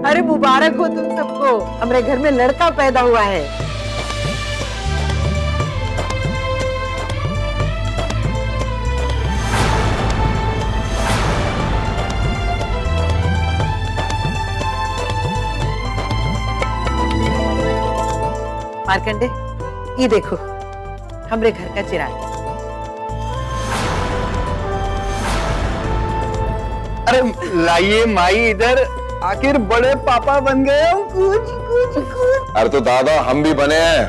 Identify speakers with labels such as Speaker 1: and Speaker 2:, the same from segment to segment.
Speaker 1: अरे मुबारक हो तुम सबको, हमारे घर में लड़का पैदा हुआ है। मार्कंडे, ये देखो हमारे घर का चिराग।
Speaker 2: अरे लाइए माई इधर, आखिर बड़े पापा बन गए हो। कुछ कुछ कुछ।
Speaker 3: अरे तो दादा हम भी बने हैं।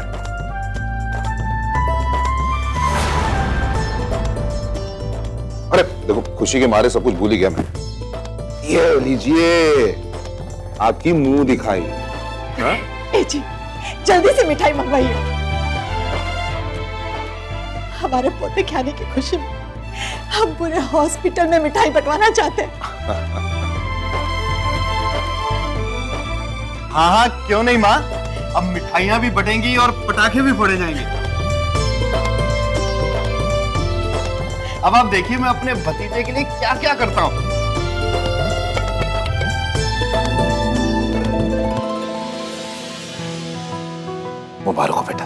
Speaker 3: अरे देखो खुशी के मारे सब कुछ भूल ही गया मैं। ये लीजिए आपकी मुंह दिखाई।
Speaker 4: ए जी, जल्दी से मिठाई मंगवाइए। हमारे पोते के आने की खुशी में हम पूरे हॉस्पिटल में मिठाई बंटवाना चाहते हैं।
Speaker 2: हाँ हाँ क्यों नहीं माँ, अब मिठाइयाँ भी बटेंगी और पटाखे भी फोड़े जाएंगे। अब आप देखिए मैं अपने भतीजे के लिए क्या क्या करता हूँ।
Speaker 3: मुबारक हो बेटा।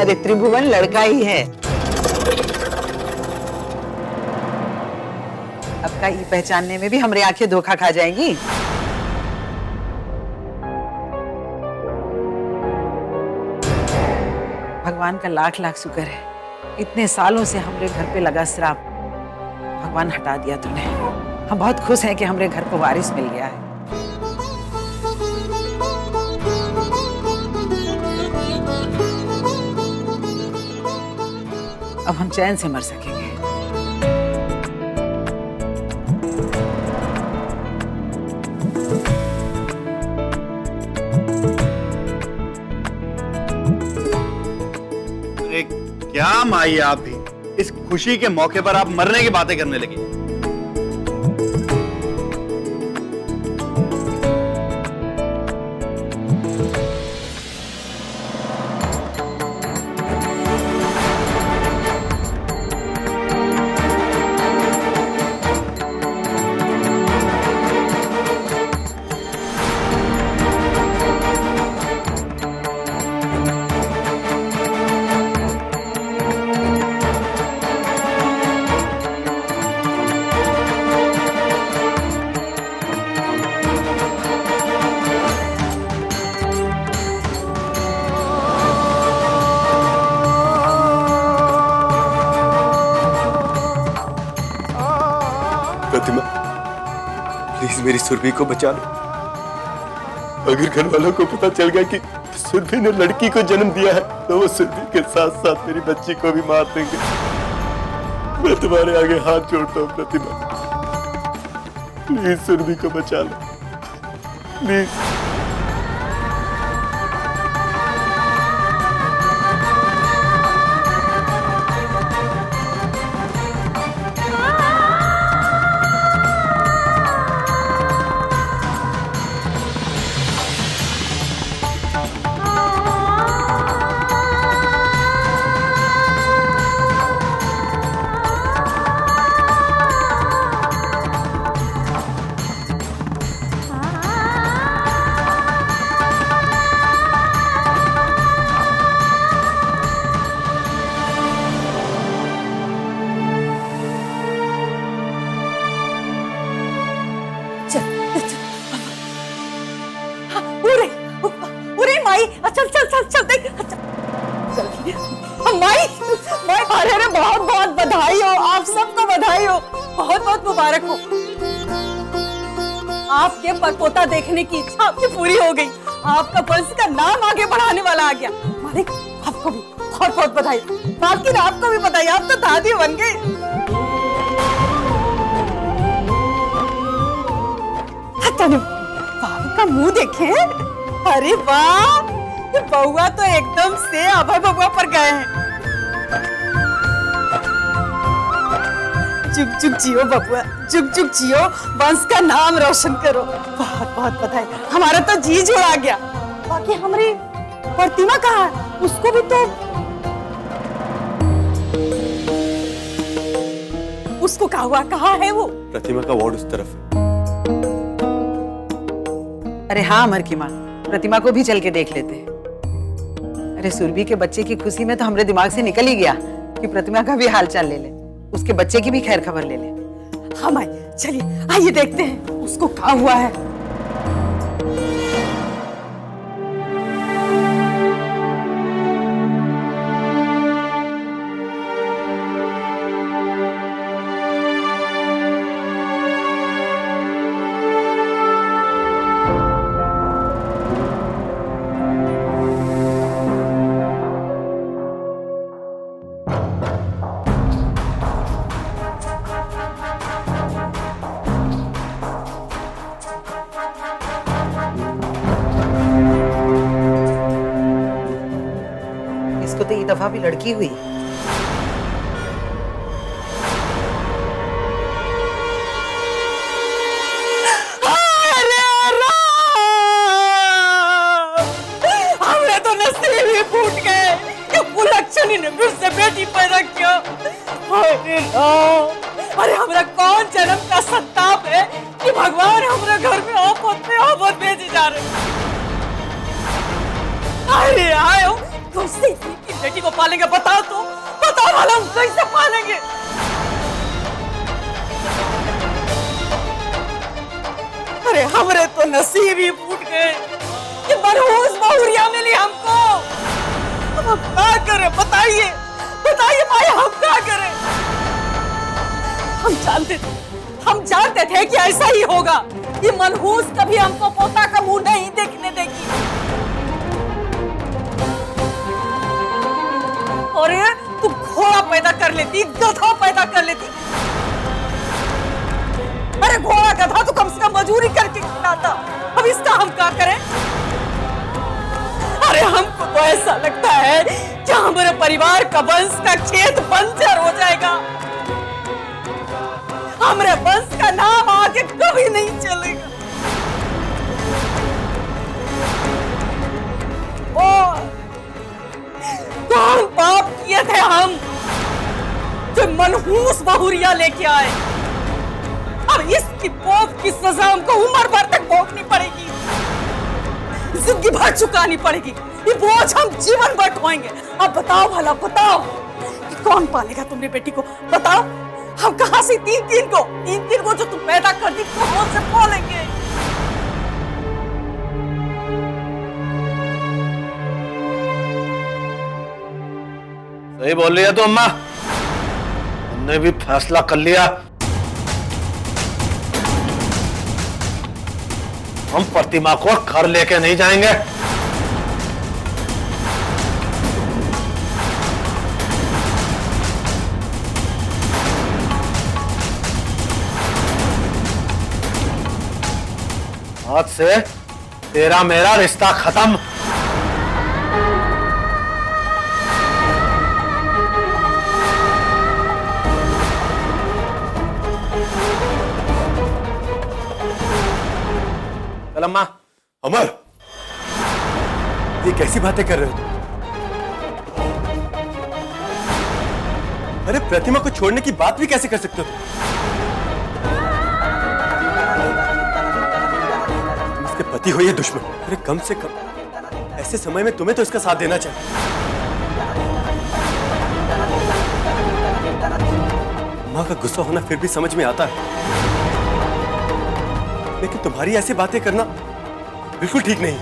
Speaker 1: अरे त्रिभुवन लड़का ही है। अब का ये पहचानने में भी हमारी आंखें धोखा खा जाएंगी। भगवान का लाख लाख शुक्र है, इतने सालों से हमारे घर पे लगा श्राप भगवान हटा दिया तूने। हम बहुत खुश हैं कि हमारे घर को वारिस मिल गया है। अब हम चैन से मर सकेंगे।
Speaker 2: अरे क्या माई आप भी, इस खुशी के मौके पर आप मरने की बातें करने लगी।
Speaker 5: प्रतिमा, प्लीज मेरी सुरभि को बचा लो। अगर घर वालों को पता चल गया कि सुरभि ने लड़की को जन्म दिया है तो वो सुरभि के साथ साथ मेरी बच्ची को भी मार देंगे। मैं तुम्हारे आगे हाथ जोड़ता हूँ प्रतिमा, प्लीज सुरभि को बचा लो प्लीज।
Speaker 4: अरे अरे बहुत बहुत बधाई हो, आप सबको बधाई हो, बहुत बहुत मुबारक हो। आपके परपोता देखने की इच्छा आपकी पूरी हो गई, आपका वंश का नाम आगे बढ़ाने वाला आ गया। मालिक आपको भी बहुत बहुत बधाई, मालकिन आपको भी बधाई, आप तो दादी बन गए। बाबू का मुंह देखें, अरे वाह, ये बउआ तो एकदम से अभय बउआ पर गए हैं। जुग जुग जियो बबुआ, जुग जुग जियो, वंश का नाम रोशन करो। बहुत बहुत बधाई, हमारा तो जी जुड़ा गया। बाकी हमारी प्रतिमा कहाँ है? उसको भी तो, उसको कहा हुआ, कहाँ है वो?
Speaker 5: प्रतिमा का वार्ड उस तरफ है।
Speaker 1: अरे हाँ अमर की माँ, प्रतिमा को भी चल के देख लेते हैं। अरे सुरभि के बच्चे की खुशी में तो हमारे दिमाग से निकल ही गया कि प्रतिमा का भी हाल चाल ले ले, उसके बच्चे की भी खैर खबर ले ले।
Speaker 4: हाँ माई, चलिए आइए देखते हैं उसको क्या हुआ है।
Speaker 1: इसको तो ये दफा भी लड़की हुई।
Speaker 4: हमने तो नसीब ही फूट गए, ये कुलक्षणी ने फिर से बेटी पैदा किया। अरे राम, अरे हमरा कौन जन्म का संताप है कि भगवान हमारे घर में आफत पे आफत भेजे जा रहे। अरे आयो, कैसे की बेटी को पालेंगे बताओ तो, बताओ वाला हम कैसे पालेंगे? अरे हमरे तो नसीब ही फूट गए, ये मनहूस बहुरिया मिली हमको। अब हम क्या करें बताइए, बताइए भाई, हम क्या करें? हम जानते थे कि ऐसा ही होगा, ये मनहूस कभी हमको पोता का मुंह नहीं देखने देगी। और तू घोड़ा पैदा कर लेती, गधा पैदा कर लेती। अरे घोड़ा गधा तो कम से कम मजूरी करके खिलाता, अब इसका हम क्या करें? अरे हमको तो ऐसा लगता है कि हमारे परिवार का वंश का खेत बंजर हो जाएगा, हमारे वंश का नाम आगे कभी नहीं चलेगा। कौन पाप किए थे हम जो मनहूस बहुरिया लेके आए? अब इसकी पाप की सजा हमको उम्र भर तक भोगनी पड़ेगी, जिंदगी भर चुकानी पड़ेगी, ये बोझ हम जीवन भर ढोएंगे। अब बताओ भला, बताओ कि कौन पालेगा तुम्हारी बेटी को? बताओ, हम कहां से तीन को जो तुम पैदा कर दी कहां से पालेंगे?
Speaker 6: सही बोल रही है तो अम्मा, हमने भी फैसला कर लिया, हम प्रतिमा को घर लेके नहीं जाएंगे। आज से तेरा मेरा रिश्ता खत्म। चल अम्मा।
Speaker 5: अमर, ये कैसी बातें कर रहे हो तुम? अरे प्रतिमा को छोड़ने की बात भी कैसे कर सकते हो तुम इसके पति हो या दुश्मन? अरे कम से कम ऐसे समय में तुम्हें तो इसका साथ देना चाहिए। माँ का गुस्सा होना फिर भी समझ में आता है, लेकिन तुम्हारी ऐसी बातें करना बिल्कुल ठीक नहीं।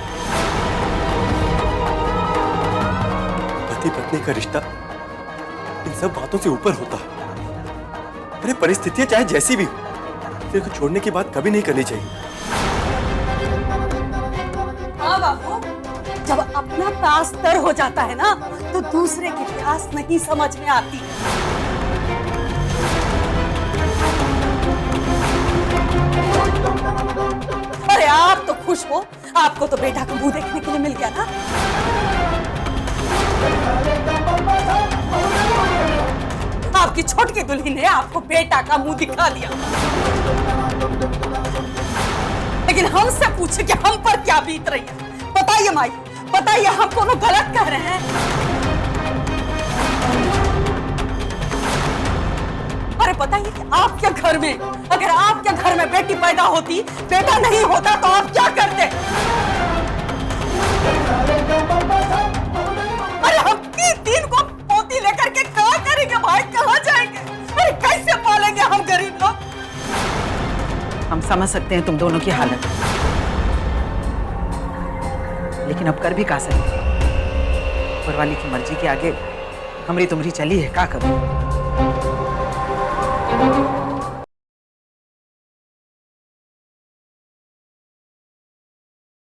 Speaker 5: पति पत्नी का रिश्ता इन सब बातों से ऊपर होता है। अरे परिस्थितियां चाहे जैसी भी हो, तेरे को छोड़ने की बात कभी नहीं करनी चाहिए।
Speaker 4: हाँ बाबू, जब अपना प्यास तर हो जाता है ना, तो दूसरे की प्यास नहीं समझ में आती। अरे आप तो खुश हो, आपको तो बेटा का मुंह देखने के लिए मिल गया ना। आपकी छोटकी दुल्हन ने आपको बेटा का मुंह दिखा दिया, लेकिन हमसे पूछे कि हम पर क्या बीत रही है। बताइए माई, बताइए, हम कोनो गलत कह रहे हैं? अरे बताइए कि आपके घर में, अगर आपके घर में बेटी पैदा होती, बेटा नहीं होता, तो आप क्या करते? अरे हम तीन को पोती लेकर के क्या करेंगे भाई, कहाँ जाएंगे? अरे कैसे पालेंगे हम गरीब लोग?
Speaker 1: हम समझ सकते हैं तुम दोनों की हालत, लेकिन अब कर भी का सकते? ऊपर वाली की मर्जी के आगे हमरी तुमरी चली है, का करूं?